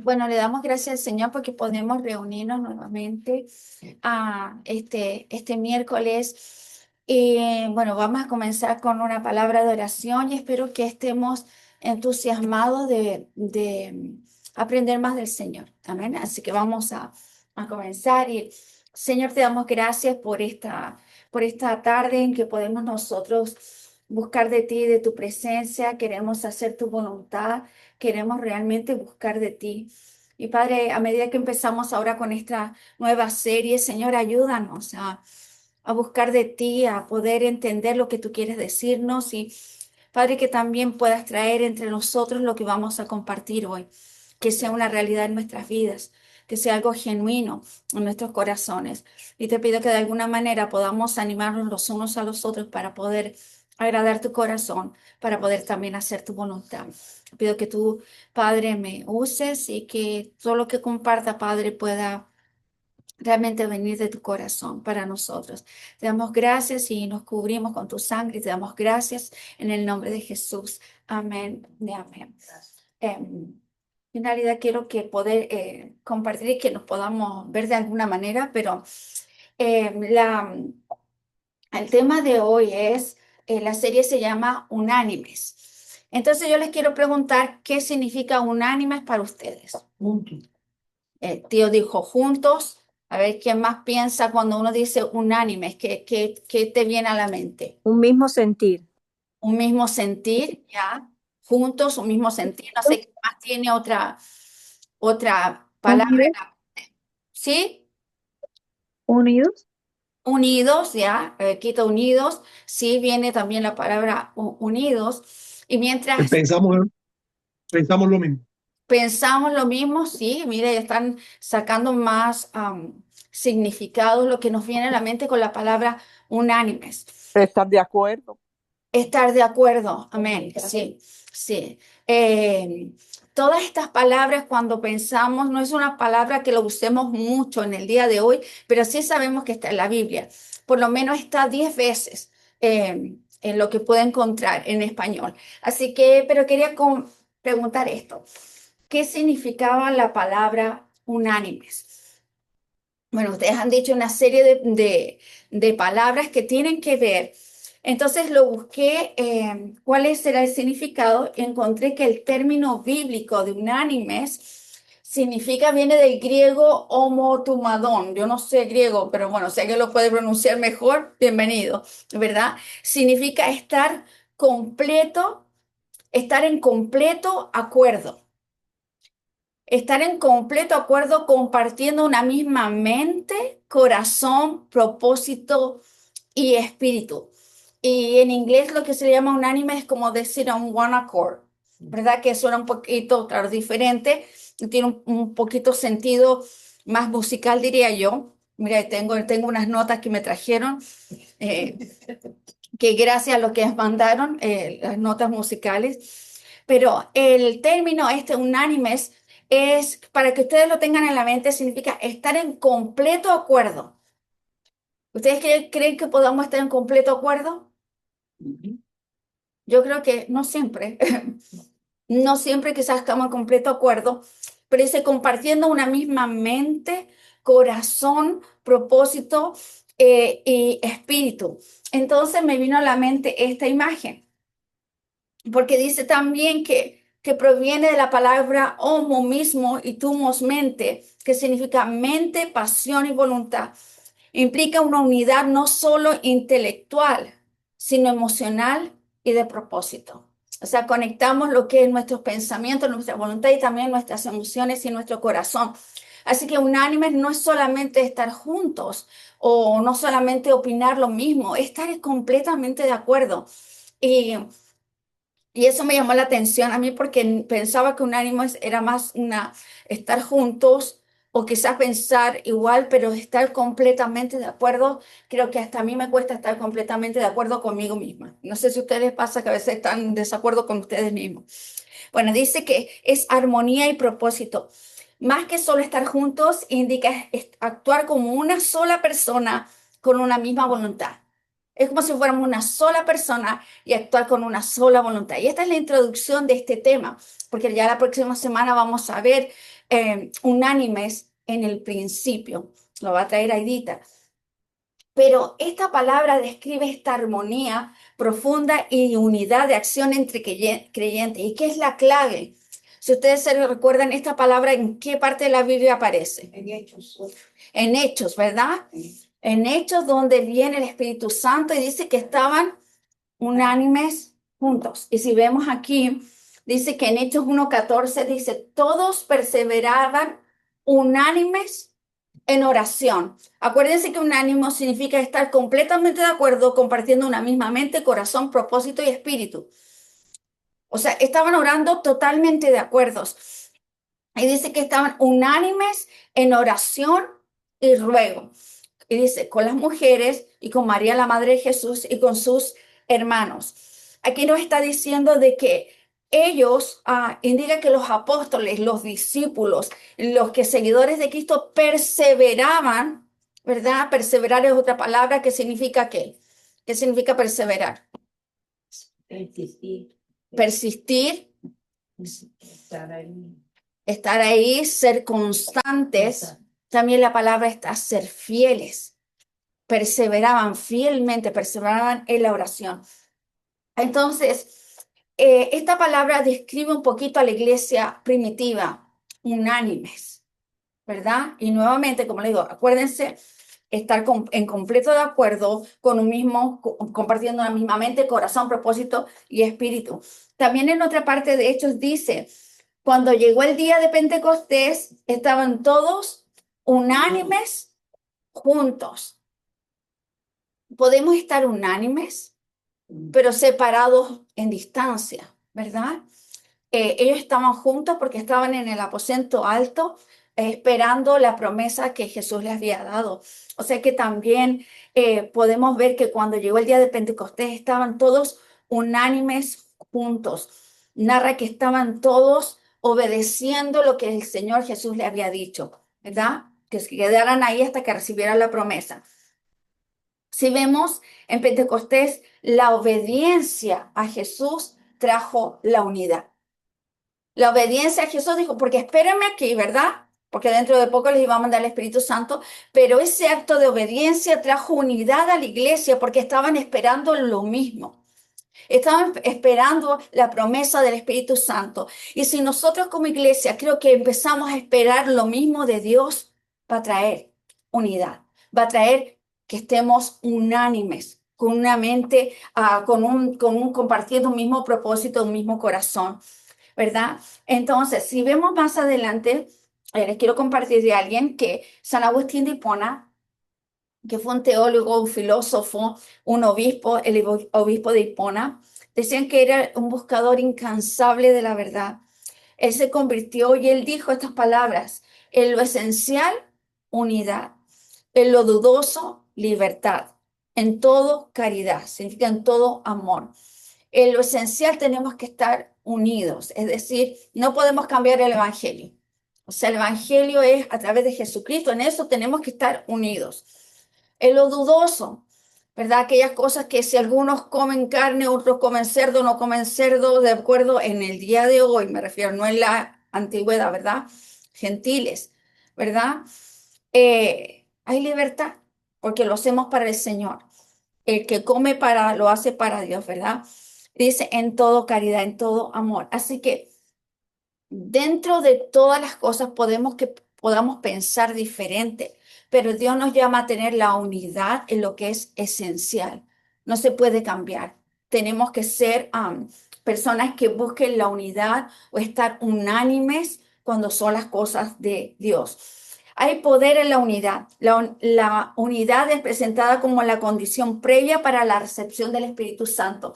Bueno, le damos gracias al Señor porque podemos reunirnos nuevamente este miércoles. Y bueno, vamos a comenzar con una palabra de oración y espero que estemos entusiasmados de aprender más del Señor. Amén. Así que vamos a comenzar. Y Señor, te damos gracias por esta tarde en que podemos nosotros buscar de ti, de tu presencia. Queremos hacer tu voluntad. Queremos realmente buscar de ti. Y Padre, a medida que empezamos ahora con esta nueva serie, Señor, ayúdanos a buscar de ti, a poder entender lo que tú quieres decirnos y, Padre, que también puedas traer entre nosotros lo que vamos a compartir hoy, que sea una realidad en nuestras vidas, que sea algo genuino en nuestros corazones. Y te pido que de alguna manera podamos animarnos los unos a los otros para poder agradar tu corazón, para poder también hacer tu voluntad. Te pido que tú, Padre, me uses y que todo lo que comparta, Padre, pueda realmente venir de tu corazón para nosotros. Te damos gracias y nos cubrimos con tu sangre. Te damos gracias en el nombre de Jesús. Amén y amén. En realidad quiero que poder compartir y que nos podamos ver de alguna manera, pero el tema de hoy es, la serie se llama Unánimes. Entonces yo les quiero preguntar qué significa unánimes para ustedes. Juntos. Tío dijo juntos. A ver, ¿quién más piensa cuando uno dice unánimes? ¿Qué te viene a la mente? Un mismo sentir. Un mismo sentir, ¿ya? Juntos, un mismo sentir. No sé qué más tiene otra palabra. Unidos, ¿Sí? unidos. Unidos, ¿ya? Quito unidos. Sí, viene también la palabra unidos. Y mientras Pensamos, pensamos lo mismo. pensamos lo mismo, sí, mire, ya están sacando más significados, lo que nos viene a la mente con la palabra unánimes. ¿Estás de acuerdo? Estar de acuerdo, amén, sí, sí. Eh, todas estas palabras cuando pensamos, no es una palabra que lo usemos mucho en el día de hoy, pero sí sabemos que está en la Biblia. Por lo menos está 10 veces en lo que puedo encontrar en español. Así que, pero quería preguntar esto. ¿Qué significaba la palabra unánimes? Bueno, ustedes han dicho una serie de palabras que tienen que ver. Entonces lo busqué, cuál será el significado. Encontré que el término bíblico de unánimes significa, viene del griego homotumadón. Yo no sé griego, pero bueno, sé que lo puede pronunciar mejor. Bienvenido, ¿verdad? Significa estar completo, estar en completo acuerdo. Estar en completo acuerdo compartiendo una misma mente, corazón, propósito y espíritu. Y en inglés lo que se llama unánime es como decir a un one accord, ¿verdad? Que suena un poquito, claro, diferente, tiene un poquito sentido más musical, diría yo. Mira, tengo unas notas que me trajeron, eh, que gracias a lo que mandaron, las notas musicales. Pero el término este unánimes es, para que ustedes lo tengan en la mente, significa estar en completo acuerdo. ¿Ustedes creen que podamos estar en completo acuerdo? Yo creo que no siempre. No siempre quizás estamos en completo acuerdo, pero dice compartiendo una misma mente, corazón, propósito y espíritu. Entonces me vino a la mente esta imagen, porque dice también que proviene de la palabra homo mismo y tumos mente, que significa mente, pasión y voluntad. Implica una unidad no solo intelectual, sino emocional y de propósito. O sea, conectamos lo que es nuestros pensamientos, nuestra voluntad y también nuestras emociones y nuestro corazón. Así que unánimes no es solamente estar juntos o no solamente opinar lo mismo, estar completamente de acuerdo. Y y eso me llamó la atención a mí porque pensaba que un ánimo era más estar juntos o quizás pensar igual, pero estar completamente de acuerdo. Creo que hasta a mí me cuesta estar completamente de acuerdo conmigo misma. No sé si a ustedes pasa que a veces están en desacuerdo con ustedes mismos. Bueno, dice que es armonía y propósito. Más que solo estar juntos, indica actuar como una sola persona con una misma voluntad. Es como si fuéramos una sola persona y actuar con una sola voluntad. Y esta es la introducción de este tema, porque ya la próxima semana vamos a ver unánimes en el principio. Lo va a traer Aidita. Pero esta palabra describe esta armonía profunda y unidad de acción entre creyentes. ¿Y qué es la clave? Si ustedes se recuerdan esta palabra, ¿en qué parte de la Biblia aparece? En Hechos. En Hechos, ¿verdad? En Hechos, donde viene el Espíritu Santo y dice que estaban unánimes juntos. Y si vemos aquí, dice que en Hechos 1:14 dice, todos perseveraban unánimes en oración. Acuérdense que unánimo significa estar completamente de acuerdo, compartiendo una misma mente, corazón, propósito y espíritu. O sea, estaban orando totalmente de acuerdo. Y dice que estaban unánimes en oración y ruego. Y dice, con las mujeres y con María, la madre de Jesús, y con sus hermanos. Aquí nos está diciendo de que ellos, indica que los apóstoles, los discípulos, los que seguidores de Cristo perseveraban, ¿verdad? Perseverar es otra palabra que significa ¿qué? ¿Qué significa perseverar? Persistir. Persistir, Estar ahí. ser constantes. También la palabra está ser fieles. Perseveraban fielmente, perseveraban en la oración. Entonces, esta palabra describe un poquito a la iglesia primitiva, unánimes, ¿verdad? Y nuevamente, como le digo, acuérdense, estar en completo de acuerdo con un mismo, compartiendo la misma mente, corazón, propósito y espíritu. También en otra parte de Hechos dice, cuando llegó el día de Pentecostés, estaban todos unánimes juntos. Podemos estar unánimes, pero separados en distancia, ¿verdad? Ellos estaban juntos porque estaban en el aposento alto, esperando la promesa que Jesús les había dado. O sea que también podemos ver que cuando llegó el día de Pentecostés estaban todos unánimes juntos. Narra que estaban todos obedeciendo lo que el Señor Jesús le había dicho, ¿verdad? Que se quedaran ahí hasta que recibieran la promesa. Si vemos en Pentecostés, la obediencia a Jesús trajo la unidad. La obediencia a Jesús dijo, porque espérenme aquí, ¿verdad? Porque dentro de poco les iba a mandar el Espíritu Santo, pero ese acto de obediencia trajo unidad a la iglesia porque estaban esperando lo mismo. Estaban esperando la promesa del Espíritu Santo. Y si nosotros como iglesia creo que empezamos a esperar lo mismo de Dios, va a traer unidad, va a traer que estemos unánimes, con una mente, compartiendo un mismo propósito, un mismo corazón, ¿verdad? Entonces, si vemos más adelante, les quiero compartir de alguien que San Agustín de Hipona, que fue un teólogo, un filósofo, un obispo, el obispo de Hipona, decían que era un buscador incansable de la verdad. Él se convirtió y él dijo estas palabras: en lo esencial, unidad; en lo dudoso, libertad; en todo, caridad, significa en todo, amor. En lo esencial tenemos que estar unidos, es decir, no podemos cambiar el evangelio. O sea, el evangelio es a través de Jesucristo, en eso tenemos que estar unidos. En lo dudoso, ¿verdad? Aquellas cosas que si algunos comen carne, otros comen cerdo, no comen cerdo, de acuerdo en el día de hoy, me refiero, no en la antigüedad, ¿verdad? Gentiles, ¿verdad? Hay libertad, porque lo hacemos para el Señor. El que come lo hace para Dios, ¿verdad? Dice en todo caridad, en todo amor. Así que dentro de todas las cosas podamos pensar diferente, pero Dios nos llama a tener la unidad en lo que es esencial. No se puede cambiar. Tenemos que ser personas que busquen la unidad o estar unánimes cuando son las cosas de Dios. Hay poder en la unidad. La unidad es presentada como la condición previa para la recepción del Espíritu Santo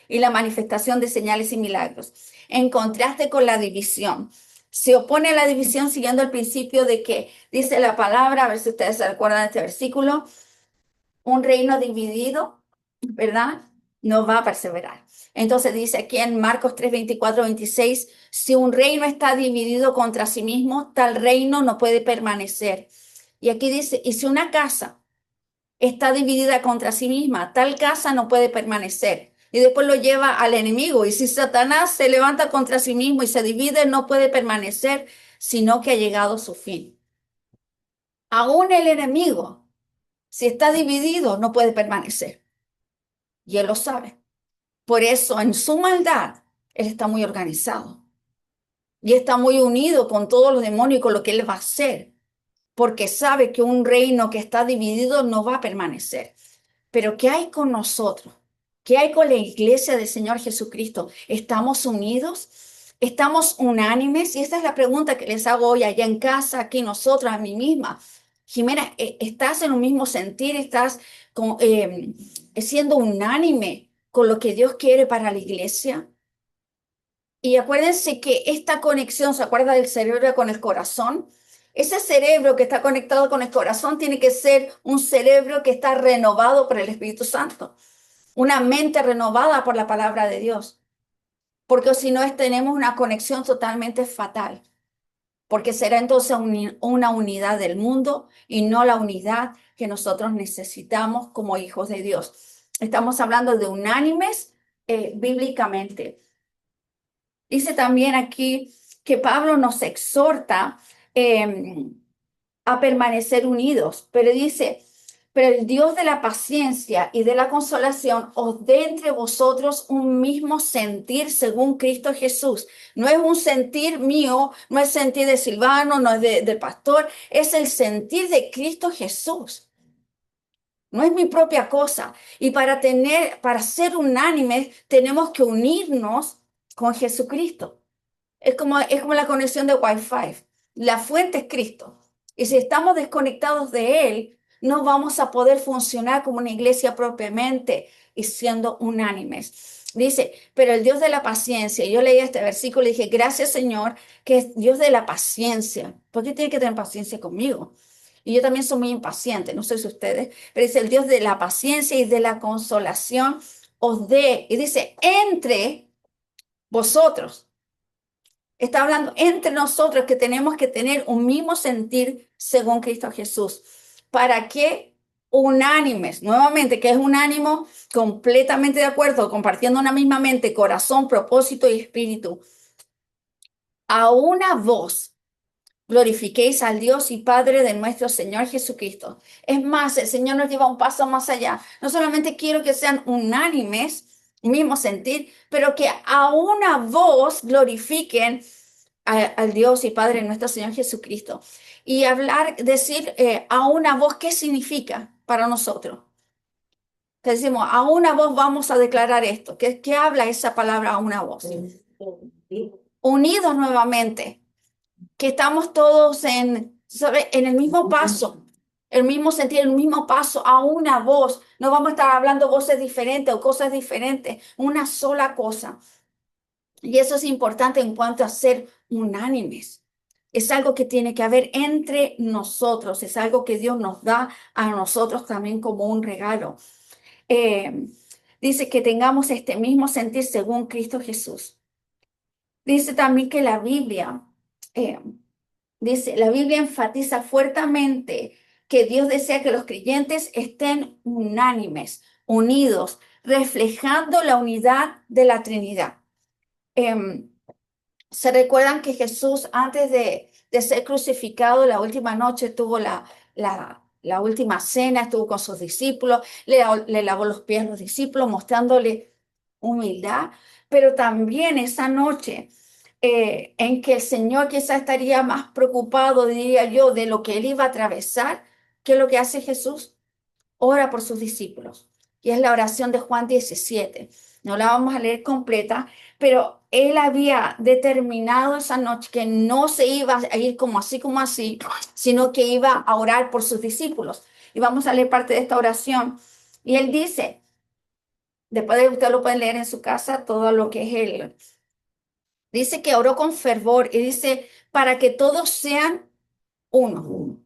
y la manifestación de señales y milagros, en contraste con la división. Se opone a la división siguiendo el principio de que dice la palabra, a ver si ustedes se recuerdan de este versículo: un reino dividido, ¿verdad?, no va a perseverar. Entonces dice aquí en Marcos 3, 24, 26, si un reino está dividido contra sí mismo, tal reino no puede permanecer. Y aquí dice, y si una casa está dividida contra sí misma, tal casa no puede permanecer. Y después lo lleva al enemigo. Y si Satanás se levanta contra sí mismo y se divide, no puede permanecer, sino que ha llegado a su fin. Aún el enemigo, si está dividido, no puede permanecer. Y él lo sabe. Por eso, en su maldad, él está muy organizado. Y está muy unido con todos los demonios y con lo que él va a hacer. Porque sabe que un reino que está dividido no va a permanecer. Pero ¿qué hay con nosotros? ¿Qué hay con la iglesia del Señor Jesucristo? ¿Estamos unidos? ¿Estamos unánimes? Y esta es la pregunta que les hago hoy allá en casa, aquí nosotros, a mí misma. Jimena, ¿estás en un mismo sentir? ¿Estás siendo unánime con lo que Dios quiere para la iglesia? Y acuérdense que esta conexión, ¿se acuerda del cerebro con el corazón? Ese cerebro que está conectado con el corazón tiene que ser un cerebro que está renovado por el Espíritu Santo, una mente renovada por la palabra de Dios, porque si no tenemos una conexión totalmente fatal, porque será entonces una unidad del mundo y no la unidad que nosotros necesitamos como hijos de Dios. Estamos hablando de unánimes bíblicamente. Dice también aquí que Pablo nos exhorta a permanecer unidos, pero dice, pero el Dios de la paciencia y de la consolación os dé entre vosotros un mismo sentir según Cristo Jesús. No es un sentir mío, no es sentir de Silvano, no es del pastor, es el sentir de Cristo Jesús. No es mi propia cosa. Y para ser unánimes, tenemos que unirnos con Jesucristo. Es como la conexión de Wi-Fi. La fuente es Cristo. Y si estamos desconectados de Él, no vamos a poder funcionar como una iglesia propiamente y siendo unánimes. Dice, pero el Dios de la paciencia, yo leí este versículo y dije, gracias Señor, que es Dios de la paciencia. ¿Por qué tiene que tener paciencia conmigo? Y yo también soy muy impaciente, no sé si ustedes, pero dice el Dios de la paciencia y de la consolación os dé. Y dice, entre vosotros. Está hablando entre nosotros que tenemos que tener un mismo sentir según Cristo Jesús. ¿Para qué? Unánimes. Nuevamente, que es un ánimo completamente de acuerdo, compartiendo una misma mente, corazón, propósito y espíritu. A una voz glorifiquéis al Dios y Padre de nuestro Señor Jesucristo. Es más, el Señor nos lleva un paso más allá. No solamente quiero que sean unánimes, mismo sentir, pero que a una voz glorifiquen al Dios y Padre de nuestro Señor Jesucristo. Y decir a una voz, ¿qué significa para nosotros? Que decimos, a una voz vamos a declarar esto. ¿Qué habla esa palabra a una voz? Unidos nuevamente, que estamos todos en el mismo paso, el mismo sentir, el mismo paso, a una voz. No vamos a estar hablando voces diferentes o cosas diferentes, una sola cosa. Y eso es importante en cuanto a ser unánimes. Es algo que tiene que haber entre nosotros, es algo que Dios nos da a nosotros también como un regalo. Eh, Dice que tengamos este mismo sentir según Cristo Jesús. Dice también que eh, la Biblia enfatiza fuertemente que Dios desea que los creyentes estén unánimes, unidos, reflejando la unidad de la Trinidad. Se recuerdan que Jesús, antes de ser crucificado, la última noche tuvo la última cena, estuvo con sus discípulos, le lavó los pies a los discípulos, mostrándole humildad, pero también esa noche en que el Señor quizás estaría más preocupado, diría yo, de lo que él iba a atravesar, ¿qué es lo que hace Jesús? Ora por sus discípulos. Y es la oración de Juan 17. No la vamos a leer completa, pero él había determinado esa noche que no se iba a ir como así, sino que iba a orar por sus discípulos. Y vamos a leer parte de esta oración. Y él dice, después de usted lo pueden leer en su casa, todo lo que es él. Dice que oró con fervor y dice, para que todos sean uno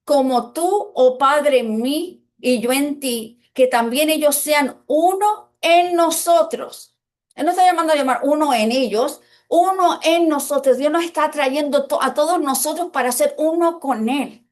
como tú, oh Padre, en mí y yo en ti, que también ellos sean uno en nosotros. Él no está llamando a llamar uno en ellos, uno en nosotros. Dios nos está trayendo a todos nosotros para ser uno con Él.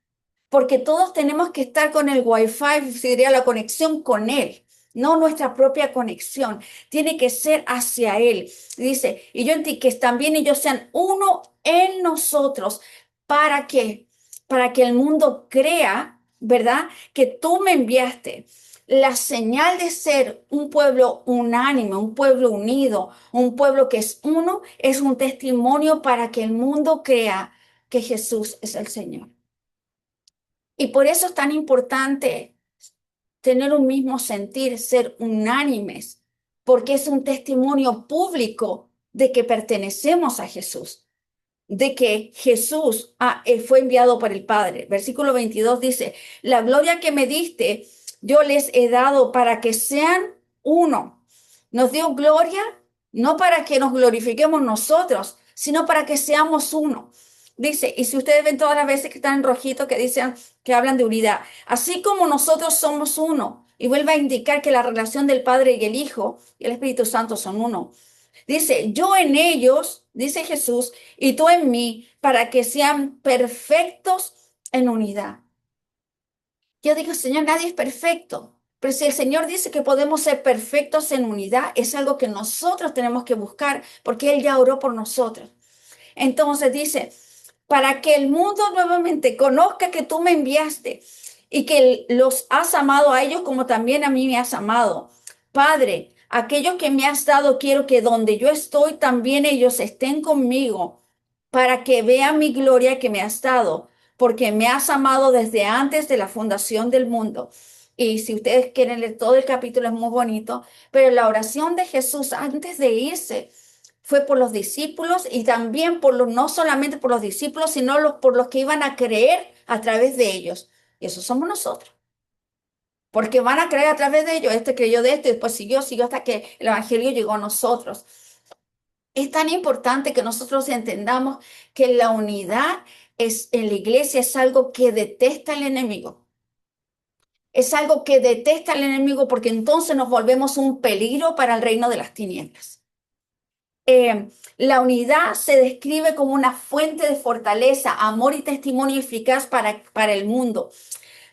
porque todos tenemos que estar con el Wi-Fi, sería la conexión con Él, no nuestra propia conexión. Tiene que ser hacia Él. Dice, y yo en ti, que también ellos sean uno en nosotros. ¿Para qué? Para que el mundo crea, ¿verdad? Que tú me enviaste. La señal de ser un pueblo unánime, un pueblo unido, un pueblo que es uno, es un testimonio para que el mundo crea que Jesús es el Señor. Y por eso es tan importante tener un mismo sentir, ser unánimes, porque es un testimonio público de que pertenecemos a Jesús, de que Jesús fue enviado por el Padre. Versículo 22 dice, la gloria que me diste, yo les he dado para que sean uno. Nos dio gloria no para que nos glorifiquemos nosotros, sino para que seamos uno. Dice, y si ustedes ven todas las veces que están en rojito que dicen que hablan de unidad, así como nosotros somos uno, y vuelve a indicar que la relación del Padre y el Hijo y el Espíritu Santo son uno. Dice, yo en ellos, dice Jesús, y tú en mí, para que sean perfectos en unidad. Yo digo, Señor, nadie es perfecto, pero si el Señor dice que podemos ser perfectos en unidad, es algo que nosotros tenemos que buscar, porque Él ya oró por nosotros. Entonces dice, para que el mundo nuevamente conozca que tú me enviaste y que los has amado a ellos como también a mí me has amado. Padre, aquello que me has dado, quiero que donde yo estoy, también ellos estén conmigo, para que vean mi gloria que me has dado, porque me has amado desde antes de la fundación del mundo. Y si ustedes quieren leer todo el capítulo, es muy bonito, pero la oración de Jesús antes de irse fue por los discípulos y también por los, no solamente por los discípulos, sino por los que iban a creer a través de ellos. Y eso somos nosotros. Porque van a creer a través de ellos. Este creyó de esto y después siguió hasta que el evangelio llegó a nosotros. Es tan importante que nosotros entendamos que la unidad en la iglesia es algo que detesta el enemigo. Es algo que detesta el enemigo porque entonces nos volvemos un peligro para el reino de las tinieblas. La unidad se describe como una fuente de fortaleza, amor y testimonio eficaz para el mundo,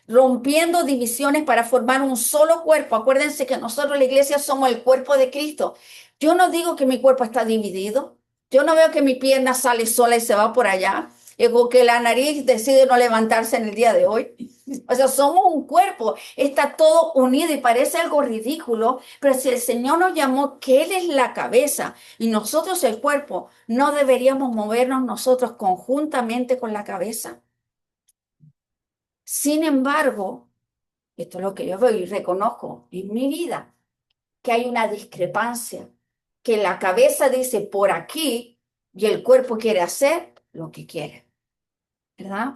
rompiendo divisiones para formar un solo cuerpo. Acuérdense que nosotros, la iglesia, somos el cuerpo de Cristo. Yo no digo que mi cuerpo está dividido. Yo no veo que mi pierna sale sola y se va por allá, o que la nariz decide no levantarse en el día de hoy. O sea, somos un cuerpo, está todo unido y parece algo ridículo, pero si el Señor nos llamó que Él es la cabeza y nosotros el cuerpo, ¿no deberíamos movernos nosotros conjuntamente con la cabeza? Sin embargo, esto es lo que yo veo y reconozco en mi vida, que hay una discrepancia, que la cabeza dice por aquí y el cuerpo quiere hacer lo que quiere, ¿verdad?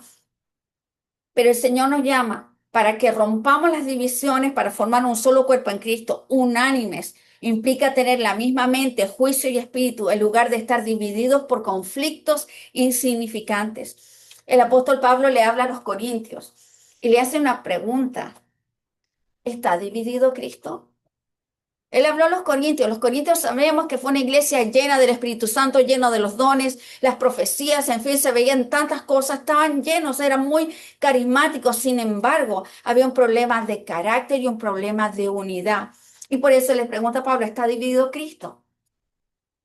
Pero el Señor nos llama para que rompamos las divisiones para formar un solo cuerpo en Cristo, unánimes. Implica tener la misma mente, juicio y espíritu, en lugar de estar divididos por conflictos insignificantes. El apóstol Pablo le habla a los corintios y le hace una pregunta. ¿Está dividido Cristo? Él habló a los corintios. Los corintios sabemos que fue una iglesia llena del Espíritu Santo, lleno de los dones, las profecías, en fin, se veían tantas cosas, estaban llenos, eran muy carismáticos. Sin embargo, había un problema de carácter y un problema de unidad. Y por eso les pregunta a Pablo, ¿está dividido Cristo?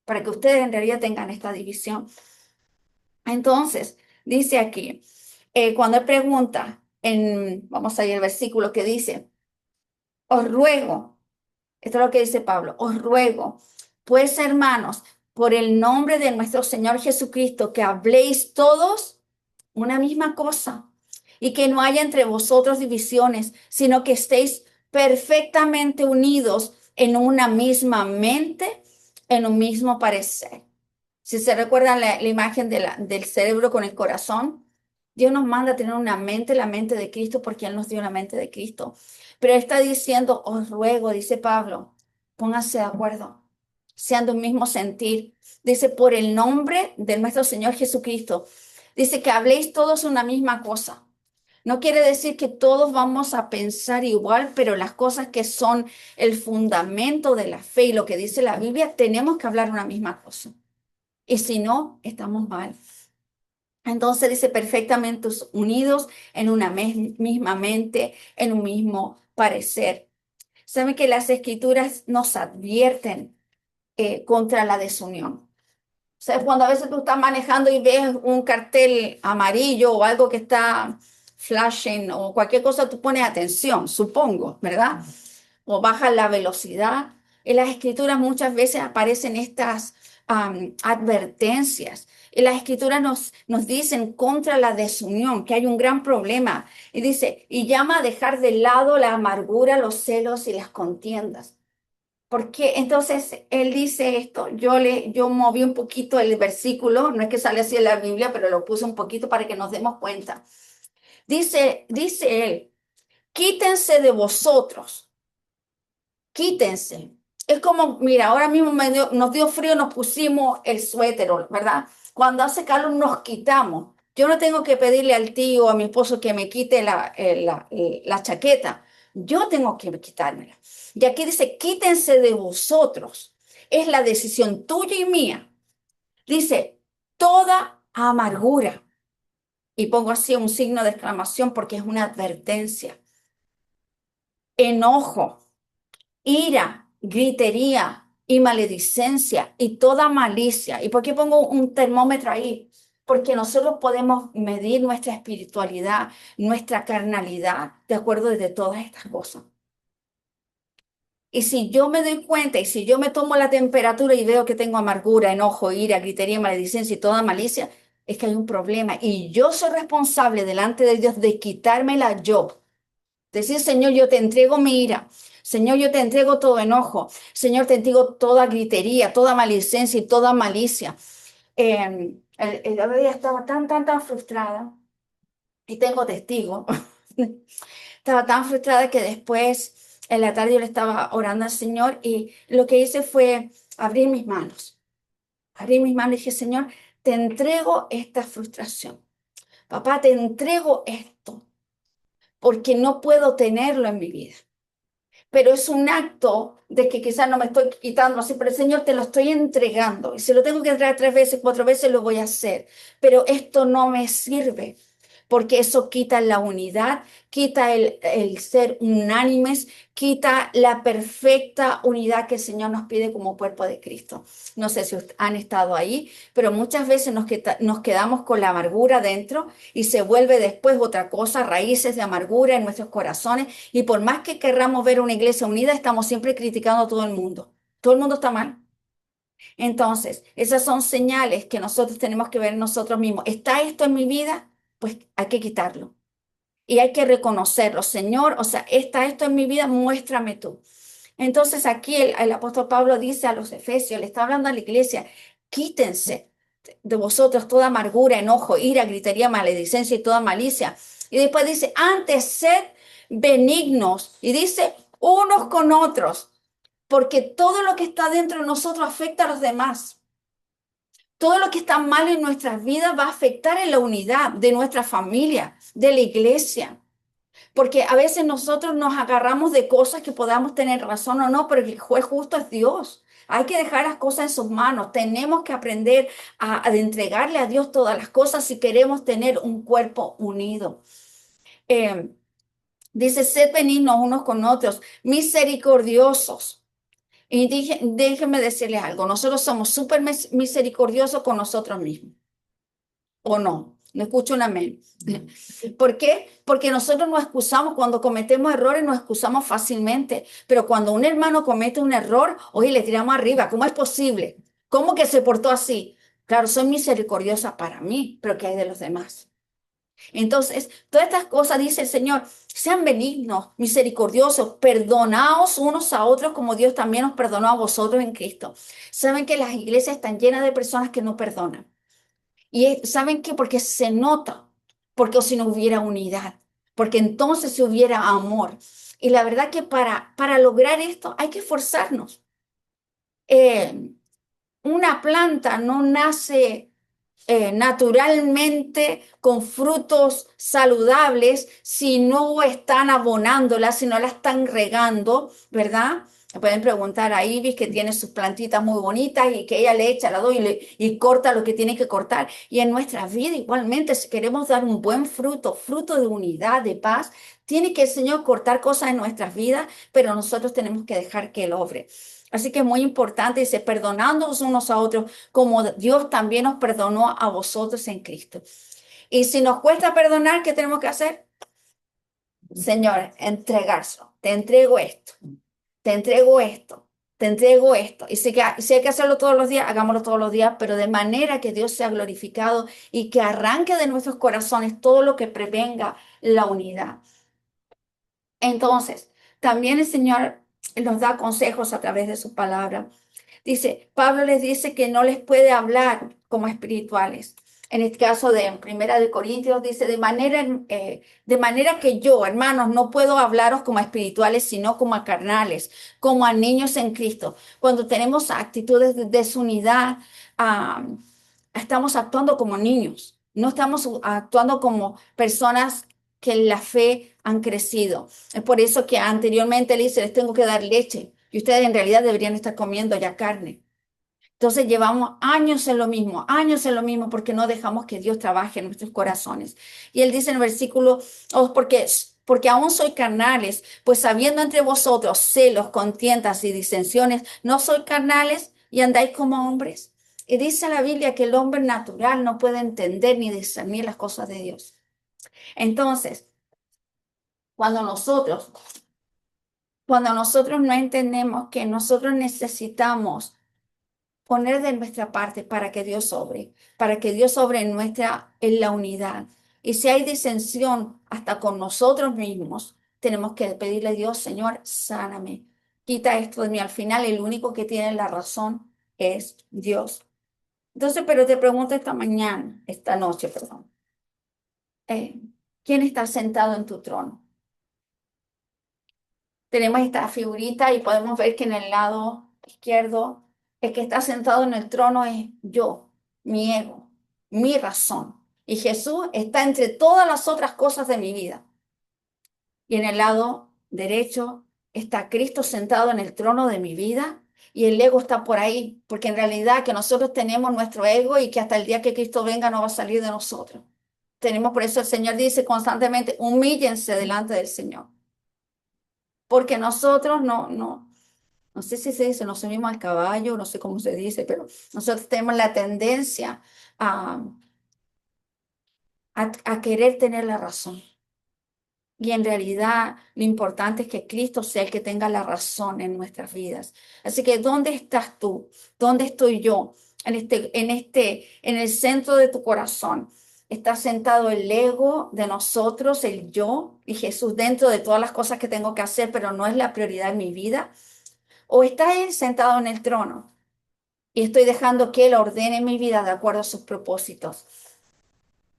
Para que ustedes en realidad tengan esta división. Entonces, dice aquí, cuando él pregunta, vamos a ir al versículo que dice, os ruego. Esto es lo que dice Pablo. Os ruego, pues, hermanos, por el nombre de nuestro Señor Jesucristo, que habléis todos una misma cosa y que no haya entre vosotros divisiones, sino que estéis perfectamente unidos en una misma mente, en un mismo parecer. Si se recuerdan la imagen del cerebro con el corazón, Dios nos manda a tener una mente, la mente de Cristo, porque Él nos dio una mente de Cristo. Pero Él está diciendo, os ruego, dice Pablo, pónganse de acuerdo, sean de un mismo sentir. Dice, por el nombre de nuestro Señor Jesucristo. Dice que habléis todos una misma cosa. No quiere decir que todos vamos a pensar igual, pero las cosas que son el fundamento de la fe y lo que dice la Biblia, tenemos que hablar una misma cosa. Y si no, estamos mal. Entonces dice perfectamente unidos en una misma mente, en un mismo parecer. Saben que las escrituras nos advierten contra la desunión. O sea, cuando a veces tú estás manejando y ves un cartel amarillo o algo que está flashing o cualquier cosa, tú pones atención, supongo, ¿verdad? O bajas la velocidad. En las escrituras muchas veces aparecen estas advertencias. En las escrituras nos dicen contra la desunión, que hay un gran problema. Y dice, y llama a dejar de lado la amargura, los celos y las contiendas. Porque entonces él dice esto, yo moví un poquito el versículo, no es que sale así en la Biblia, pero lo puse un poquito para que nos demos cuenta. Dice él, quítense de vosotros, quítense. Es como, mira, ahora mismo nos dio frío, nos pusimos el suéter, ¿verdad? Cuando hace calor nos quitamos. Yo no tengo que pedirle al tío o a mi esposo que me quite la chaqueta. Yo tengo que quitármela. Y aquí dice, quítense de vosotros. Es la decisión tuya y mía. Dice, toda amargura. Y pongo así un signo de exclamación porque es una advertencia. Enojo, ira, gritería y maledicencia y toda malicia. ¿Y por qué pongo un termómetro ahí? Porque nosotros podemos medir nuestra espiritualidad, nuestra carnalidad, de acuerdo de todas estas cosas. Y si yo me doy cuenta y si yo me tomo la temperatura y veo que tengo amargura, enojo, ira, gritería, maledicencia y toda malicia, es que hay un problema. Y yo soy responsable delante de Dios de quitármela yo. Decir, Señor, yo te entrego mi ira. Señor, yo te entrego todo enojo. Señor, te entrego toda gritería, toda maledicencia y toda malicia. El otro día estaba tan frustrada y tengo testigos. Estaba tan frustrada que después en la tarde yo le estaba orando al Señor y lo que hice fue abrir mis manos. Abrí mis manos y dije, Señor, te entrego esta frustración. Papá, te entrego esto porque no puedo tenerlo en mi vida. Pero es un acto de que quizás no me estoy quitando así, pero el Señor te lo estoy entregando. Y si lo tengo que entregar 3 veces, 4 veces, lo voy a hacer. Pero esto no me sirve, porque eso quita la unidad, quita el ser unánimes, quita la perfecta unidad que el Señor nos pide como cuerpo de Cristo. No sé si han estado ahí, pero muchas veces nos quedamos con la amargura dentro y se vuelve después otra cosa, raíces de amargura en nuestros corazones. Y por más que querramos ver una iglesia unida, estamos siempre criticando a todo el mundo. Todo el mundo está mal. Entonces, esas son señales que nosotros tenemos que ver nosotros mismos. ¿Está esto en mi vida? Pues hay que quitarlo. Y hay que reconocerlo. Señor, o sea, ¿está esto en mi vida? Muéstrame tú. Entonces aquí el apóstol Pablo dice a los efesios, le está hablando a la iglesia, quítense de vosotros toda amargura, enojo, ira, gritería, maledicencia y toda malicia. Y después dice, antes sed benignos. Y dice, unos con otros, porque todo lo que está dentro de nosotros afecta a los demás. Todo lo que está mal en nuestras vidas va a afectar en la unidad de nuestra familia, de la iglesia. Porque a veces nosotros nos agarramos de cosas que podamos tener razón o no, pero el juez justo es Dios. Hay que dejar las cosas en sus manos. Tenemos que aprender a entregarle a Dios todas las cosas si queremos tener un cuerpo unido. Eh, Dice, sed benignos unos con otros, misericordiosos. Y déjenme decirles algo, nosotros somos súper misericordiosos con nosotros mismos. ¿O no? No escucho un amén. ¿Por qué? Porque nosotros nos excusamos cuando cometemos errores, nos excusamos fácilmente. Pero cuando un hermano comete un error, oye, le tiramos arriba. ¿Cómo es posible? ¿Cómo que se portó así? Claro, soy misericordiosa para mí, pero ¿qué hay de los demás? Entonces, todas estas cosas dice el Señor, sean benignos, misericordiosos, perdonaos unos a otros como Dios también os perdonó a vosotros en Cristo. Saben que las iglesias están llenas de personas que no perdonan. Y ¿saben qué? Porque se nota, porque si no hubiera unidad, porque entonces si hubiera amor. Y la verdad que para lograr esto hay que esforzarnos. Una planta no nace naturalmente con frutos saludables si no están abonándola, si no la están regando, ¿verdad? Pueden preguntar a Ibis, que tiene sus plantitas muy bonitas y que ella le echa la doy y corta lo que tiene que cortar. Y en nuestra vida igualmente, si queremos dar un buen fruto, fruto de unidad, de paz, tiene que el Señor cortar cosas en nuestras vidas, pero nosotros tenemos que dejar que Él obre. Así que es muy importante, dice, perdonándonos unos a otros, como Dios también nos perdonó a vosotros en Cristo. Y si nos cuesta perdonar, ¿qué tenemos que hacer? Señor, entregárselo. Te entrego esto, te entrego esto, te entrego esto. Y si hay que hacerlo todos los días, hagámoslo todos los días, pero de manera que Dios sea glorificado y que arranque de nuestros corazones todo lo que prevenga la unidad. Entonces, también el Señor nos da consejos a través de su palabra. Dice, Pablo les dice que no les puede hablar como espirituales. En el caso de Primera de Corintios dice, de manera que yo, hermanos, no puedo hablaros como a espirituales, sino como a carnales, como a niños en Cristo. Cuando tenemos actitudes de desunidad, ah, estamos actuando como niños, no estamos actuando como personas que en la fe han crecido. Es por eso que anteriormente le dice, les tengo que dar leche y ustedes en realidad deberían estar comiendo ya carne. Entonces llevamos años en lo mismo, porque no dejamos que Dios trabaje en nuestros corazones. Y él dice en el versículo, oh, porque aún soy carnales, pues habiendo entre vosotros celos, contiendas y disensiones, ¿no soy carnales y andáis como hombres? Y dice la Biblia que el hombre natural no puede entender ni discernir las cosas de Dios. Entonces, cuando nosotros, cuando nosotros no entendemos que nosotros necesitamos poner de nuestra parte para que Dios obre en la unidad. Y si hay disensión hasta con nosotros mismos, tenemos que pedirle a Dios, Señor, sáname, quita esto de mí. Al final, el único que tiene la razón es Dios. Entonces, pero te pregunto esta noche, perdón, eh, ¿quién está sentado en tu trono? Tenemos esta figurita y podemos ver que en el lado izquierdo, el que está sentado en el trono es yo, mi ego, mi razón. Y Jesús está entre todas las otras cosas de mi vida. Y en el lado derecho está Cristo sentado en el trono de mi vida y el ego está por ahí, porque en realidad que nosotros tenemos nuestro ego y que hasta el día que Cristo venga no va a salir de nosotros. Tenemos, por eso el Señor dice constantemente, humíllense delante del Señor. Porque nosotros no sé si se dice, nos subimos al caballo, no sé cómo se dice, pero nosotros tenemos la tendencia a, a querer tener la razón. Y en realidad lo importante es que Cristo sea el que tenga la razón en nuestras vidas. Así que, ¿dónde estás tú? ¿Dónde estoy yo? En el centro de tu corazón. Está sentado el ego de nosotros, el yo y Jesús dentro de todas las cosas que tengo que hacer, pero no es la prioridad en mi vida. ¿O está Él sentado en el trono y estoy dejando que Él ordene mi vida de acuerdo a sus propósitos?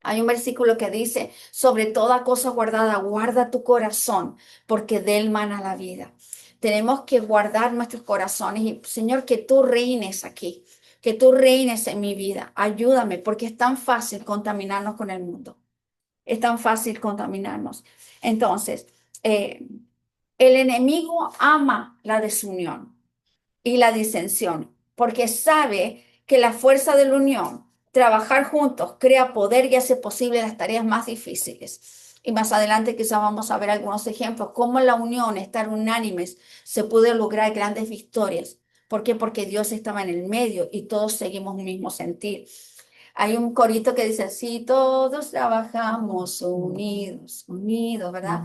Hay un versículo que dice, sobre toda cosa guardada, guarda tu corazón, porque de él mana la vida. Tenemos que guardar nuestros corazones y, Señor, que tú reines aquí, que tú reines en mi vida. Ayúdame, porque es tan fácil contaminarnos con el mundo. Es tan fácil contaminarnos. Entonces, el enemigo ama la desunión y la disensión, porque sabe que la fuerza de la unión, trabajar juntos, crea poder y hace posible las tareas más difíciles. Y más adelante quizás vamos a ver algunos ejemplos, cómo la unión, estar unánimes, se puede lograr grandes victorias. ¿Por qué? Porque Dios estaba en el medio y todos seguimos un mismo sentir. Hay un corito que dice, si todos trabajamos unidos, unidos, ¿verdad?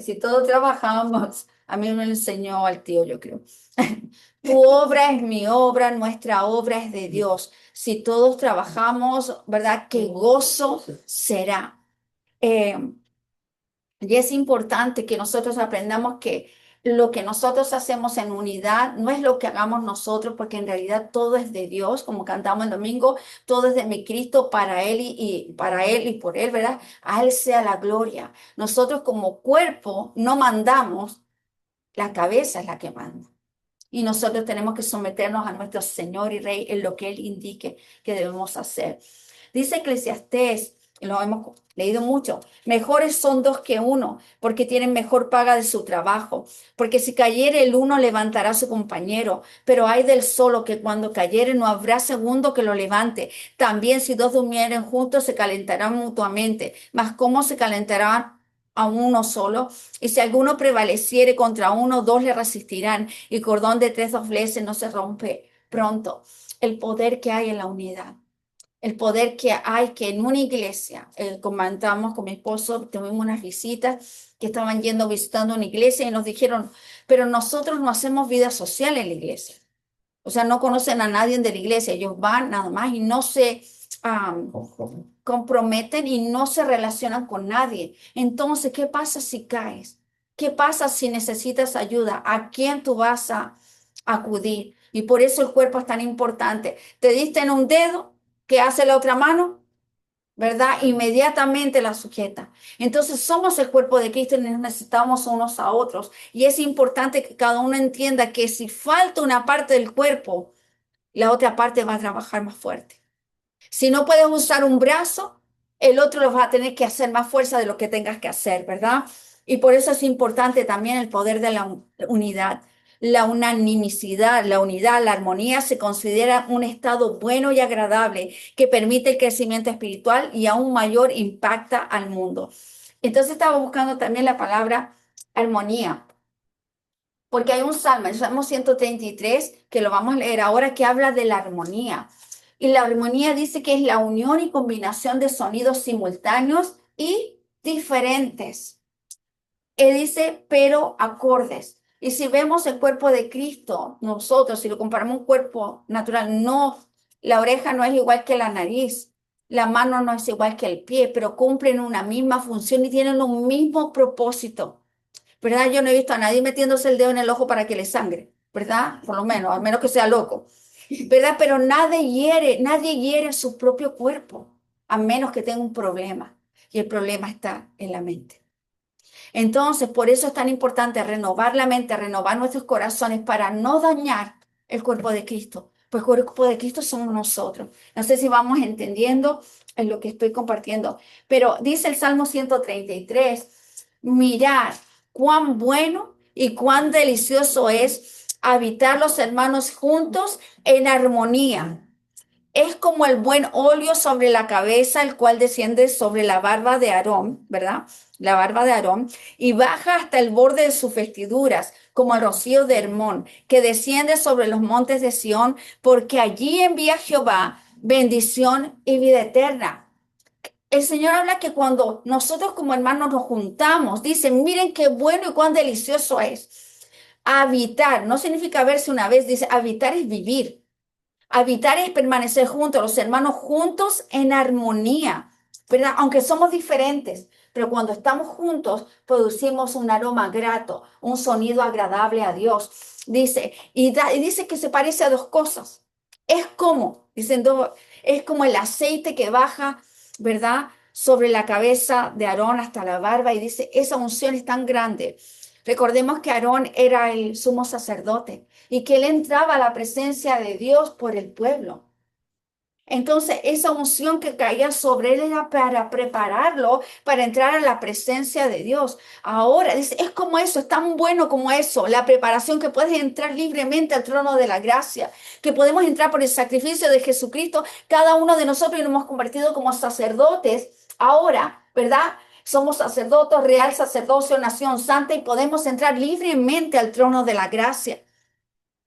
Si todos trabajamos, a mí me lo enseñó al tío, yo creo. Tu obra es mi obra, nuestra obra es de Dios. Si todos trabajamos, ¿verdad? Qué gozo será. Eh, y es importante que nosotros aprendamos que lo que nosotros hacemos en unidad no es lo que hagamos nosotros, porque en realidad todo es de Dios, como cantamos el domingo, todo es de mi Cristo para Él y para Él y por Él, ¿verdad? A Él sea la gloria. Nosotros como cuerpo no mandamos, la cabeza es la que manda. Y nosotros tenemos que someternos a nuestro Señor y Rey en lo que Él indique que debemos hacer. Dice Eclesiastés lo hemos leído mucho. Mejores son dos que uno, porque tienen mejor paga de su trabajo. Porque si cayere el uno, levantará a su compañero. Pero hay del solo que cuando cayere no habrá segundo que lo levante. También si dos durmieren juntos, se calentarán mutuamente. Mas ¿cómo se calentarán a uno solo? Y si alguno prevaleciere contra uno, dos le resistirán. Y cordón de tres dobleces no se rompe pronto. El poder que hay en la unidad. El poder que hay que en una iglesia, comentamos con mi esposo, tuvimos unas visitas que estaban visitando una iglesia y nos dijeron, pero nosotros no hacemos vida social en la iglesia. O sea, no conocen a nadie de la iglesia, ellos van nada más y no se comprometen y no se relacionan con nadie. Entonces, ¿qué pasa si caes? ¿Qué pasa si necesitas ayuda? ¿A quién tú vas a acudir? Y por eso el cuerpo es tan importante. Te diste en un dedo, ¿qué hace la otra mano? ¿Verdad? Inmediatamente la sujeta. Entonces somos el cuerpo de Cristo y nos necesitamos unos a otros. Y es importante que cada uno entienda que si falta una parte del cuerpo, la otra parte va a trabajar más fuerte. Si no puedes usar un brazo, el otro lo va a tener que hacer más fuerza de lo que tengas que hacer, ¿verdad? Y por eso es importante también el poder de la unidad. La unanimidad, la unidad, la armonía se considera un estado bueno y agradable que permite el crecimiento espiritual y aún mayor impacta al mundo. Entonces estaba buscando también la palabra armonía, porque hay un salmo, el Salmo 133, que lo vamos a leer ahora, que habla de la armonía. Y la armonía dice que es la unión y combinación de sonidos simultáneos y diferentes. Él dice, pero acordes. Y si vemos el cuerpo de Cristo, nosotros, si lo comparamos a un cuerpo natural, no, la oreja no es igual que la nariz, la mano no es igual que el pie, pero cumplen una misma función y tienen un mismo propósito. ¿Verdad? Yo no he visto a nadie metiéndose el dedo en el ojo para que le sangre, ¿verdad? Por lo menos, al menos que sea loco, ¿verdad? Pero nadie hiere su propio cuerpo, a menos que tenga un problema. Y el problema está en la mente. Entonces, por eso es tan importante renovar la mente, renovar nuestros corazones para no dañar el cuerpo de Cristo. Pues el cuerpo de Cristo somos nosotros. No sé si vamos entendiendo en lo que estoy compartiendo, pero dice el Salmo 133, mirad cuán bueno y cuán delicioso es habitar los hermanos juntos en armonía. Es como el buen óleo sobre la cabeza, el cual desciende sobre la barba de Aarón, ¿verdad? La barba de Aarón, y baja hasta el borde de sus vestiduras, como el rocío de Hermón, que desciende sobre los montes de Sión, porque allí envía Jehová bendición y vida eterna. El Señor habla que cuando nosotros como hermanos nos juntamos, dicen, miren qué bueno y cuán delicioso es. Habitar, no significa verse una vez, dice, habitar es vivir. Habitar es permanecer juntos, los hermanos juntos en armonía, ¿verdad? Aunque somos diferentes, pero cuando estamos juntos producimos un aroma grato, un sonido agradable a Dios. Dice, y dice que se parece a dos cosas. Es como el aceite que baja, ¿verdad? Sobre la cabeza de Aarón hasta la barba y dice, esa unción es tan grande. Recordemos que Aarón era el sumo sacerdote y que él entraba a la presencia de Dios por el pueblo. Entonces, esa unción que caía sobre él era para prepararlo para entrar a la presencia de Dios. Ahora, dice, es como eso, es tan bueno como eso, la preparación que puedes entrar libremente al trono de la gracia, que podemos entrar por el sacrificio de Jesucristo. Cada uno de nosotros nos hemos convertido como sacerdotes ahora, ¿verdad? Somos sacerdotes, real sacerdocio, nación santa y podemos entrar libremente al trono de la gracia.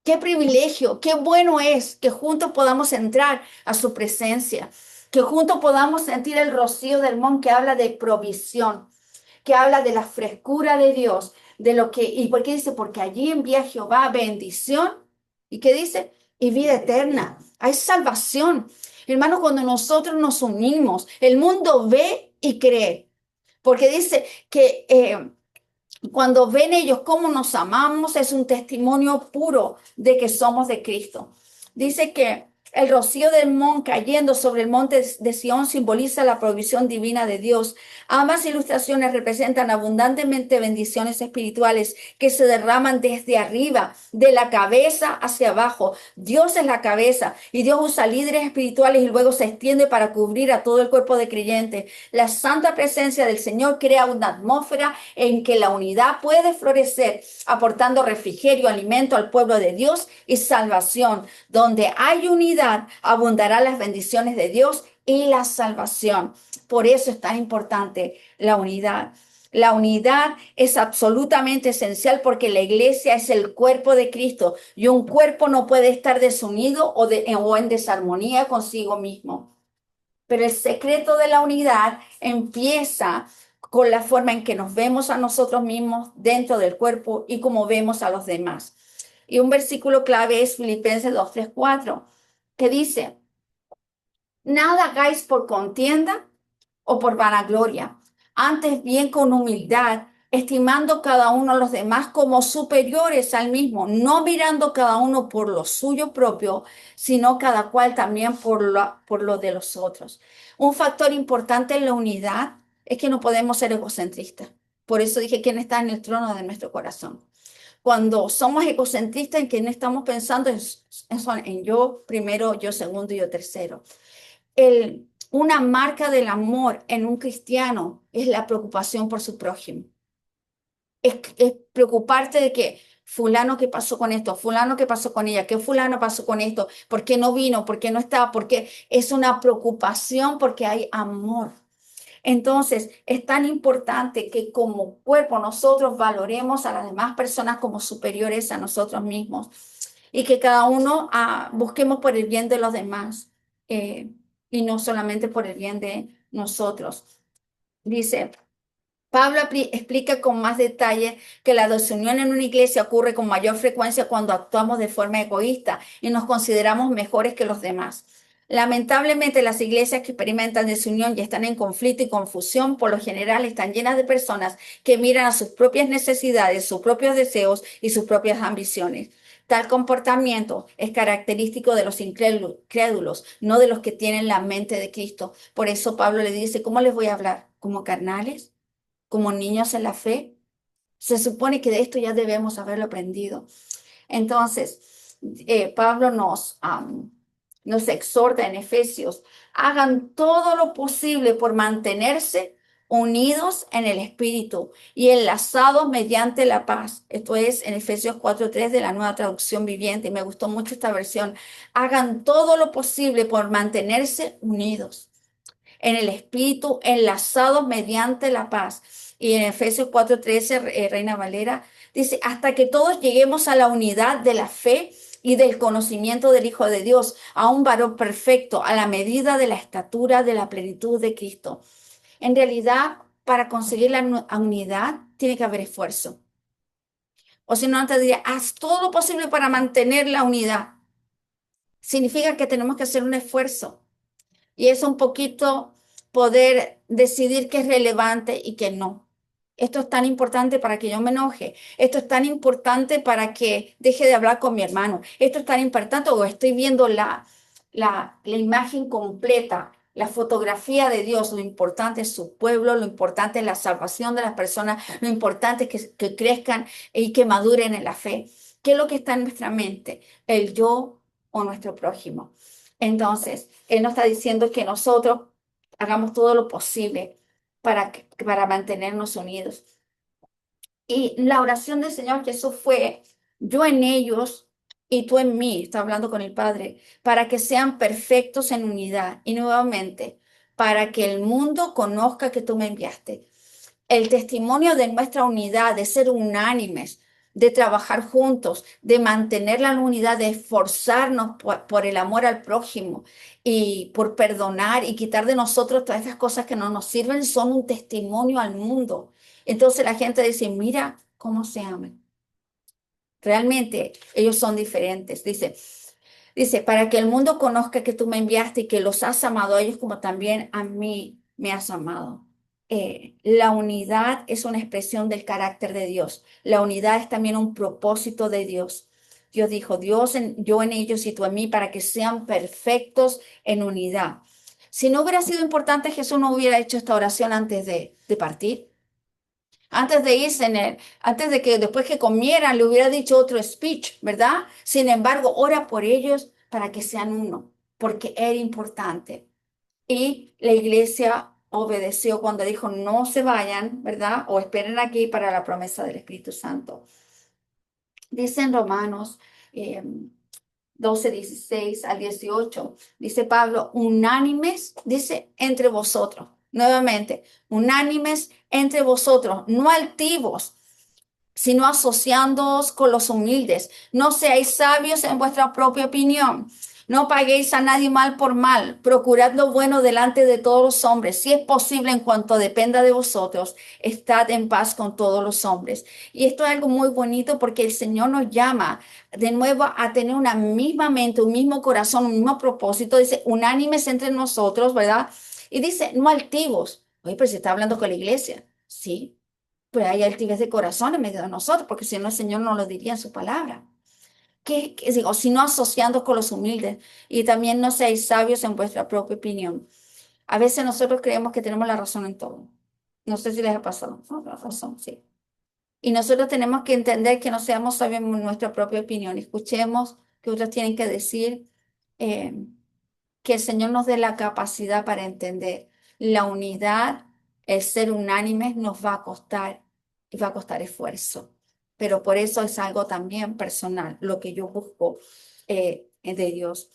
Qué privilegio, qué bueno es que juntos podamos entrar a su presencia, que juntos podamos sentir el rocío del Hermón que habla de provisión, que habla de la frescura de Dios, de lo que, ¿y por qué dice? Porque allí envía Jehová bendición, ¿y qué dice? Y vida eterna, hay salvación. Hermanos, cuando nosotros nos unimos, el mundo ve y cree, porque dice que cuando ven ellos cómo nos amamos, es un testimonio puro de que somos de Cristo. Dice que El rocío del monte cayendo sobre el monte de Sión simboliza la provisión divina de Dios. Ambas ilustraciones representan abundantemente bendiciones espirituales que se derraman desde arriba, de la cabeza hacia abajo. Dios es la cabeza y Dios usa líderes espirituales y luego se extiende para cubrir a todo el cuerpo de creyentes. La santa presencia del Señor crea una atmósfera en que la unidad puede florecer, aportando refrigerio, alimento al pueblo de Dios y salvación. Donde hay unidad, abundarán las bendiciones de Dios y la salvación. Por eso es tan importante la unidad. La unidad es absolutamente esencial porque la iglesia es el cuerpo de Cristo y un cuerpo no puede estar desunido o en desarmonía consigo mismo. Pero el secreto de la unidad empieza con la forma en que nos vemos a nosotros mismos dentro del cuerpo y cómo vemos a los demás. Y un versículo clave es Filipenses 2, 3, 4, que dice: nada hagáis por contienda o por vanagloria, antes bien con humildad, estimando cada uno a los demás como superiores al mismo, no mirando cada uno por lo suyo propio, sino cada cual también por lo de los otros. Un factor importante en la unidad es que no podemos ser egocentristas. Por eso dije, ¿quién está en el trono de nuestro corazón? Cuando somos egocentristas, en que no estamos pensando en yo primero, yo segundo y yo tercero. Una marca del amor en un cristiano es la preocupación por su prójimo. Es preocuparte de que fulano qué pasó con esto, fulano qué pasó con ella, qué fulano pasó con esto, por qué no vino, por qué no estaba, porque es una preocupación porque hay amor. Entonces, es tan importante que como cuerpo nosotros valoremos a las demás personas como superiores a nosotros mismos y que cada uno busquemos por el bien de los demás y no solamente por el bien de nosotros. Dice, Pablo explica con más detalle que la desunión en una iglesia ocurre con mayor frecuencia cuando actuamos de forma egoísta y nos consideramos mejores que los demás. Lamentablemente, las iglesias que experimentan desunión y están en conflicto y confusión, por lo general están llenas de personas que miran a sus propias necesidades, sus propios deseos y sus propias ambiciones. Tal comportamiento es característico de los incrédulos, no de los que tienen la mente de Cristo. Por eso Pablo le dice, ¿cómo les voy a hablar? ¿Como carnales? ¿Como niños en la fe? Se supone que de esto ya debemos haberlo aprendido. Entonces, Pablo nos exhorta en Efesios, hagan todo lo posible por mantenerse unidos en el Espíritu y enlazados mediante la paz. Esto es en Efesios 4:3 de la Nueva Traducción Viviente. Me gustó mucho esta versión. Hagan todo lo posible por mantenerse unidos en el Espíritu, enlazados mediante la paz. Y en Efesios 4:13, Reina Valera, dice, hasta que todos lleguemos a la unidad de la fe y del conocimiento del Hijo de Dios, a un varón perfecto, a la medida de la estatura de la plenitud de Cristo. En realidad, para conseguir la unidad, tiene que haber esfuerzo. O si no, antes diría, haz todo lo posible para mantener la unidad. Significa que tenemos que hacer un esfuerzo. Y es un poquito poder decidir qué es relevante y qué no. Esto es tan importante para que yo me enoje. Esto es tan importante para que deje de hablar con mi hermano. Esto es tan importante o estoy viendo la imagen completa, la fotografía de Dios. Lo importante es su pueblo, lo importante es la salvación de las personas, lo importante es que crezcan y que maduren en la fe. ¿Qué es lo que está en nuestra mente? ¿El yo o nuestro prójimo? Entonces, Él nos está diciendo que nosotros hagamos todo lo posible para mantenernos unidos. Y la oración del Señor Jesús fue, yo en ellos y tú en mí, está hablando con el Padre, para que sean perfectos en unidad. Y nuevamente, para que el mundo conozca que tú me enviaste. El testimonio de nuestra unidad, de ser unánimes, de trabajar juntos, de mantener la unidad, de esforzarnos por el amor al prójimo y por perdonar y quitar de nosotros todas esas cosas que no nos sirven, son un testimonio al mundo. Entonces la gente dice, mira cómo se aman. Realmente ellos son diferentes. Dice, para que el mundo conozca que tú me enviaste y que los has amado a ellos como también a mí me has amado. La unidad es una expresión del carácter de Dios. La unidad es también un propósito de Dios. Dios dijo, yo en ellos y tú en mí, para que sean perfectos en unidad. Si no hubiera sido importante, Jesús no hubiera hecho esta oración antes de partir. Antes de irse, antes de que después que comieran, le hubiera dicho otro speech, ¿verdad? Sin embargo, ora por ellos para que sean uno, porque era importante. Y la iglesia obedeció cuando dijo, no se vayan, ¿verdad? O esperen aquí para la promesa del Espíritu Santo. Dice en Romanos 12, 16 al 18, dice Pablo, unánimes, dice, entre vosotros. Nuevamente, unánimes entre vosotros, no altivos, sino asociándoos con los humildes. No seáis sabios en vuestra propia opinión. No paguéis a nadie mal por mal. Procurad lo bueno delante de todos los hombres. Si es posible, en cuanto dependa de vosotros, estad en paz con todos los hombres. Y esto es algo muy bonito porque el Señor nos llama de nuevo a tener una misma mente, un mismo corazón, un mismo propósito. Dice, unánimes entre nosotros, ¿verdad? Y dice, no altivos. Oye, pero se está hablando con la iglesia. Sí, pues hay altivez de corazón en medio de nosotros, porque si no el Señor no lo diría en su palabra. ¿Qué digo? Sino asociando con los humildes y también no seáis sabios en vuestra propia opinión. A veces nosotros creemos que tenemos la razón en todo. No sé si les ha pasado. No, la razón, sí. Y nosotros tenemos que entender que no seamos sabios en nuestra propia opinión. Escuchemos que otros tienen que decir, eh, que el Señor nos dé la capacidad para entender la unidad, el ser unánimes nos va a costar y va a costar esfuerzo. Pero por eso es algo también personal, lo que yo busco de Dios.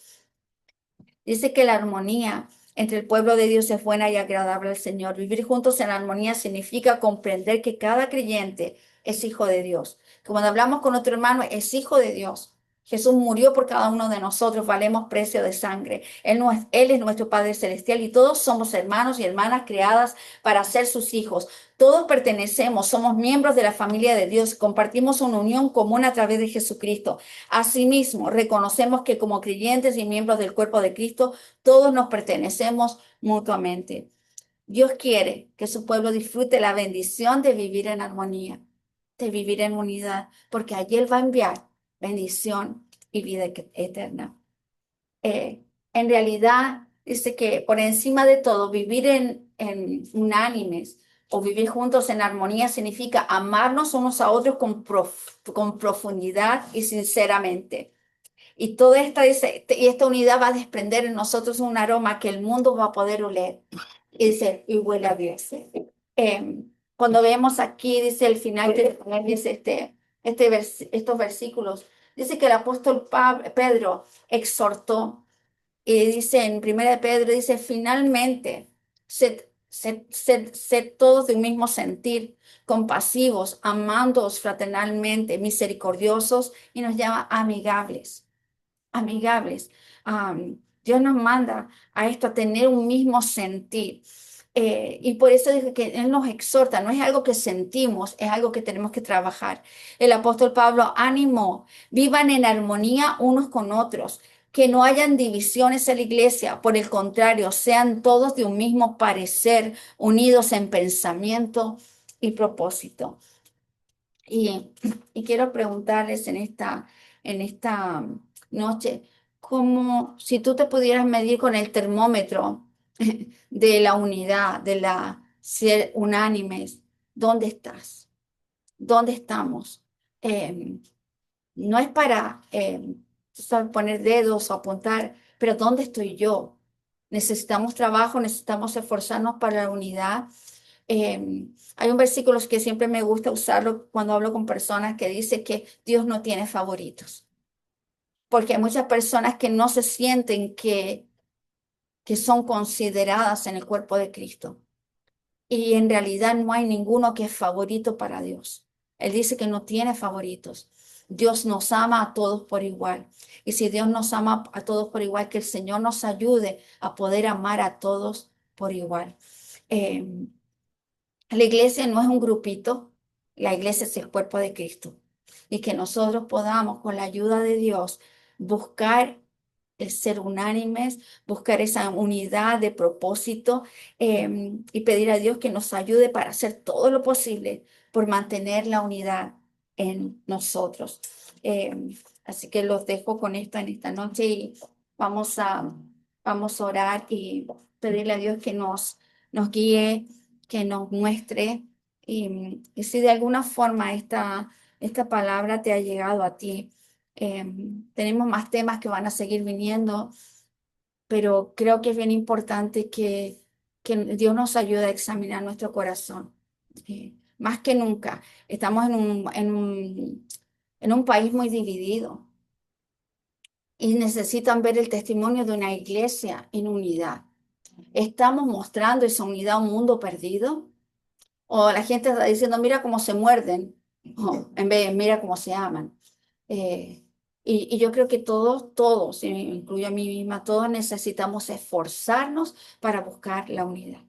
Dice que la armonía entre el pueblo de Dios es buena y agradable al Señor. Vivir juntos en armonía significa comprender que cada creyente es hijo de Dios. Que cuando hablamos con otro hermano, es hijo de Dios. Jesús murió por cada uno de nosotros, valemos precio de sangre. Él es nuestro Padre Celestial y todos somos hermanos y hermanas creadas para ser sus hijos. Todos pertenecemos, somos miembros de la familia de Dios, compartimos una unión común a través de Jesucristo. Asimismo, reconocemos que como creyentes y miembros del cuerpo de Cristo, todos nos pertenecemos mutuamente. Dios quiere que su pueblo disfrute la bendición de vivir en armonía, de vivir en unidad, porque allí Él va a enviar bendición y vida eterna. En realidad, dice que por encima de todo, vivir en unánimes o vivir juntos en armonía significa amarnos unos a otros con profundidad y sinceramente. Y toda esta unidad va a desprender en nosotros un aroma que el mundo va a poder oler. Y dice, y huele a Dios. Cuando vemos aquí, dice el final, dice estos versículos, dice que el apóstol Pedro exhortó, y dice en 1 Pedro, dice, finalmente, sed todos de un mismo sentir, compasivos, amándoos fraternalmente, misericordiosos, y nos llama amigables. Amigables. Dios nos manda a esto, a tener un mismo sentir. Y por eso dije que Él nos exhorta, no es algo que sentimos, es algo que tenemos que trabajar. El apóstol Pablo animó, vivan en armonía unos con otros, que no hayan divisiones en la iglesia, por el contrario, sean todos de un mismo parecer, unidos en pensamiento y propósito. Y quiero preguntarles en esta noche, como si tú te pudieras medir con el termómetro de la unidad, de la ser unánimes, ¿dónde estás? ¿Dónde estamos? No es para tú sabes, poner dedos o apuntar, pero ¿dónde estoy yo? Necesitamos trabajo, necesitamos esforzarnos para la unidad. Hay un versículo que siempre me gusta usarlo cuando hablo con personas que dice que Dios no tiene favoritos, porque hay muchas personas que no se sienten que son consideradas en el cuerpo de Cristo. Y en realidad no hay ninguno que es favorito para Dios. Él dice que no tiene favoritos. Dios nos ama a todos por igual. Y si Dios nos ama a todos por igual, que el Señor nos ayude a poder amar a todos por igual. La iglesia no es un grupito, la iglesia es el cuerpo de Cristo. Y que nosotros podamos, con la ayuda de Dios, buscar el ser unánimes, buscar esa unidad de propósito y pedir a Dios que nos ayude para hacer todo lo posible por mantener la unidad en nosotros. Así que los dejo con esto en esta noche y vamos a, vamos a orar y pedirle a Dios que nos guíe, que nos muestre y si de alguna forma esta palabra te ha llegado a ti. Tenemos más temas que van a seguir viniendo, pero creo que es bien importante que Dios nos ayude a examinar nuestro corazón. Más que nunca, estamos en un país muy dividido y necesitan ver el testimonio de una iglesia en unidad. ¿Estamos mostrando esa unidad a un mundo perdido? ¿O la gente está diciendo, mira cómo se muerden, en vez de mira cómo se aman? Eh, y yo creo que todos, y me incluyo a mí misma, todos necesitamos esforzarnos para buscar la unidad.